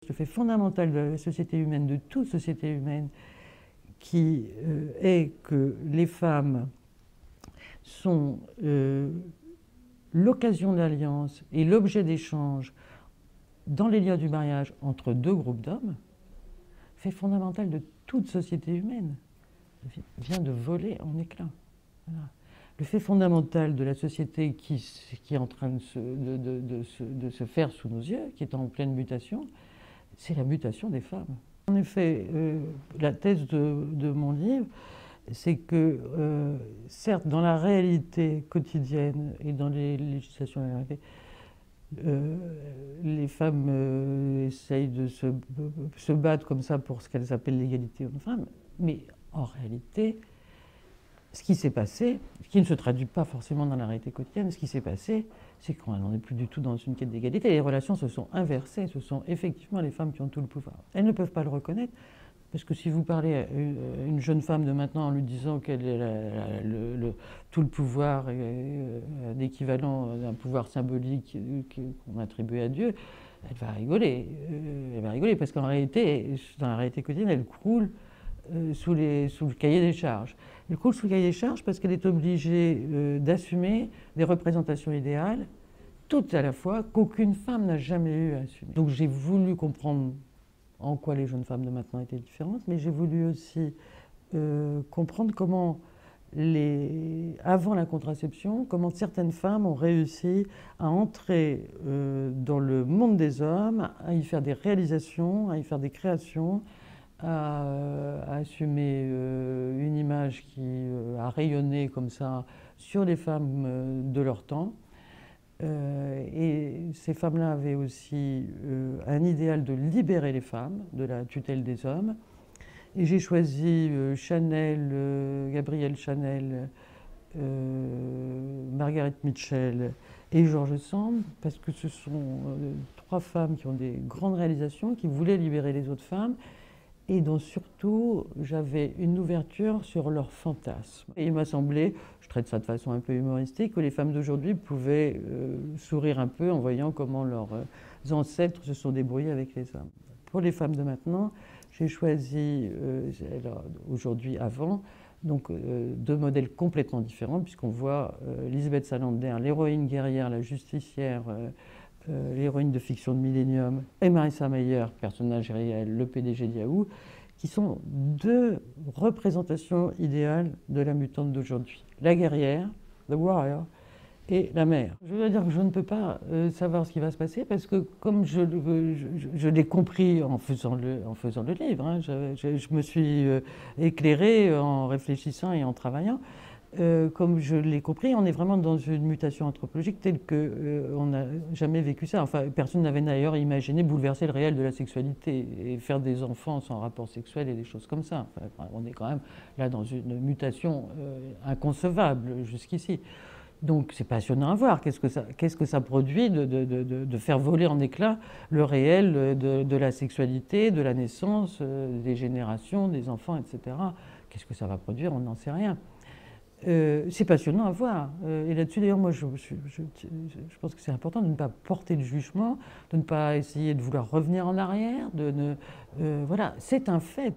Le fait fondamental de la société humaine, de toute société humaine, qui est que les femmes sont l'occasion d'alliance et l'objet d'échange dans les liens du mariage entre deux groupes d'hommes, fait fondamental de toute société humaine, vient de voler en éclats. Voilà. Le fait fondamental de la société qui est en train de se faire sous nos yeux, qui est en pleine mutation, c'est la mutation des femmes. En effet, la thèse de mon livre, c'est que, certes, dans la réalité quotidienne et dans les législations de la réalité, les femmes essayent de se battre comme ça pour ce qu'elles appellent l'égalité homme-femme, mais en réalité, ce qui s'est passé, ce qui ne se traduit pas forcément dans la réalité quotidienne, ce qui s'est passé, c'est qu'on n'en est plus du tout dans une quête d'égalité. Les relations se sont inversées, ce sont effectivement les femmes qui ont tout le pouvoir. Elles ne peuvent pas le reconnaître, parce que si vous parlez à une jeune femme de maintenant en lui disant qu'elle a tout le pouvoir, l'équivalent d'un pouvoir symbolique qu'on attribue à Dieu, elle va rigoler. Elle va rigoler, parce qu'en réalité, dans la réalité quotidienne, elle croule sous le cahier des charges. Elle croule sous le cahier des charges parce qu'elle est obligée d'assumer des représentations idéales, toutes à la fois, qu'aucune femme n'a jamais eu à assumer. Donc j'ai voulu comprendre en quoi les jeunes femmes de maintenant étaient différentes, mais j'ai voulu aussi comprendre comment, avant la contraception, comment certaines femmes ont réussi à entrer dans le monde des hommes, à y faire des réalisations, à y faire des créations, à assumer une image qui a rayonné comme ça sur les femmes de leur temps. Et ces femmes-là avaient aussi un idéal de libérer les femmes de la tutelle des hommes. Et j'ai choisi Chanel, Gabrielle Chanel, Margaret Mitchell et George Sand, parce que ce sont trois femmes qui ont des grandes réalisations, qui voulaient libérer les autres femmes, et dont surtout j'avais une ouverture sur leurs fantasmes. Et il m'a semblé, je traite ça de façon un peu humoristique, que les femmes d'aujourd'hui pouvaient sourire un peu en voyant comment leurs ancêtres se sont débrouillés avec les hommes. Pour les femmes de maintenant, j'ai choisi, aujourd'hui avant, donc deux modèles complètement différents, puisqu'on voit Lisbeth Salander, l'héroïne guerrière, la justicière, l'héroïne de fiction de Millennium, et Marissa Mayer, personnage réel, le PDG de Yahoo, qui sont deux représentations idéales de la mutante d'aujourd'hui. La guerrière, the warrior, et la mère. Je dois dire que je ne peux pas savoir ce qui va se passer, parce que comme je l'ai compris en faisant le livre, hein, je me suis éclairée en réfléchissant et en travaillant. Comme je l'ai compris, on est vraiment dans une mutation anthropologique telle qu'on n'a jamais vécu ça. Enfin, personne n'avait d'ailleurs imaginé bouleverser le réel de la sexualité et faire des enfants sans rapport sexuel et des choses comme ça. Enfin, on est quand même là dans une mutation inconcevable jusqu'ici. Donc c'est passionnant à voir. Qu'est-ce que ça produit de faire voler en éclats le réel de la sexualité, de la naissance, des générations, des enfants, etc. Qu'est-ce que ça va produire? On n'en sait rien. C'est passionnant à voir. Et là-dessus, d'ailleurs, moi, je pense que c'est important de ne pas porter de jugement, de ne pas essayer de vouloir revenir en arrière. Voilà, c'est un fait.